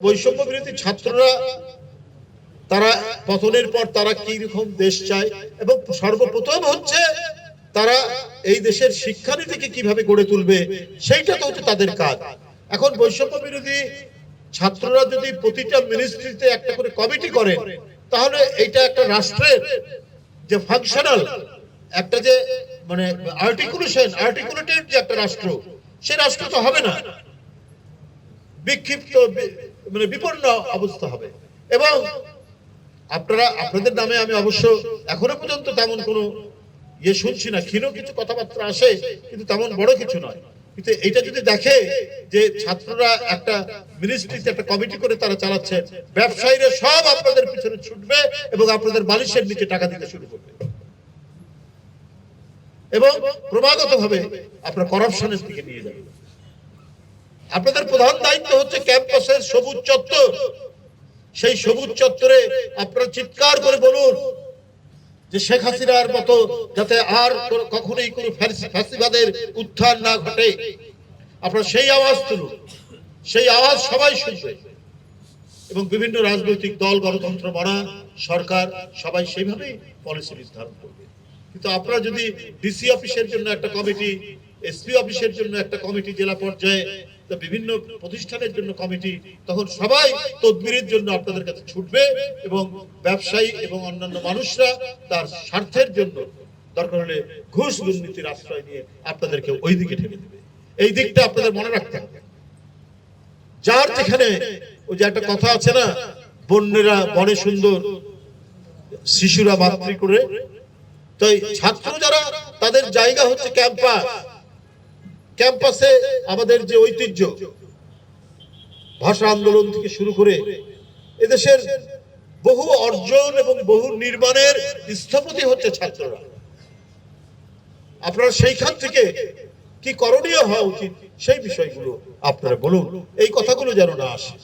বৈষম্য বিরোধী ছাত্ররা তারা পতনের পর তারা কি রকম দেশ চায় এবং সর্বপ্রথম হচ্ছে তারা এই দেশের শিক্ষানীতিকে কিভাবে গড়ে তুলবে সেইটা তো হচ্ছে তাদের কাজ। এখন বৈষম্য বিরোধী ছাত্ররা যদি প্রতিটা মিনিস্ট্রিতে একটা করে কমিটি করে তাহলে এইটা একটা রাষ্ট্রের যে ফাংশনাল একটা যে মানে আর্টিকুলেটেড যে একটা রাষ্ট্র, সে রাষ্ট্র তো হবে না, বিক্ষিপ্ত মানে বিপন্ন অবস্থা হবে। এবং আপনাদের নামে আমি অবশ্য এখনো পর্যন্ত তেমন কোনো শুনছি না, ক্ষীণ কিছু কথাবার্তা আসে কিন্তু তেমন বড় কিছু নয়। কিন্তু এটা যদি দেখে যে ছাত্ররা একটা মিনিস্ট্রিতে একটা কমিটি করে তারা চালাচ্ছে, ব্যবসায়ীরা সব আপনাদের পিছনে ছুটবে এবং আপনাদের বালিশের নিচে টাকা দিতে শুরু করবে এবং ক্রমাগত ভাবে আপনার করাপশনের দিকে নিয়ে যাবে। আপনাদের প্রধান দায়িত্ব হচ্ছে ক্যাম্পাসের সবুজ চত্বর। সেই সবুজ চত্বরে আপনারা চিৎকার করে বলুন যে শেখ হাসিনার মতো যাতে আর কখনোই কোনো ফ্যাসিবাদের উত্থান না ঘটে। আপনারা সেই আওয়াজ তুলুন, সেই আওয়াজ সবাই শুনবে এবং বিভিন্ন রাজনৈতিক দল, গণতন্ত্র মানা সরকার সবাই সেইভাবেই পলিসি নির্ধারণ করবে। কিন্তু আপনারা যদি ডিসি অফিসের জন্য একটা কমিটি, এসপি অফিসের জন্য একটা কমিটি, জেলা পর্যায়ে বিভিন্ন প্রতিষ্ঠানের জন্য কমিটি, তখন সবাই তদবিরের জন্য আপনাদের কাছে ছুটবে এবং ব্যবসায়ী এবং অন্যান্য মানুষরা তার স্বার্থের জন্য দরকার হলে ঘুষ দুর্নীতির আশ্রয় নিয়ে আপনাদেরকে ওই দিকে ঠেলে দেবে। এই দিকটা আপনাদের মনে রাখতে হবে। যার যেখানে ওই যে একটা কথা আছে না, বন্যেরা বনে সুন্দর, শিশুরা মাতৃ করে, তো ছাত্র যারা তাদের জায়গা হচ্ছে ক্যাম্পাস। ক্যাম্পাসে আমাদের যে ঐতিহ্য, ভাষা আন্দোলন থেকে শুরু করে এদেশের বহু অর্জন এবং বহু নির্মাণের স্থপতি হচ্ছে ছাত্ররা। আপনারা সেইখান থেকে কি করণীয় হওয়া উচিত সেই বিষয়গুলো আপনারা বলুন, এই কথাগুলো যেন না আসে।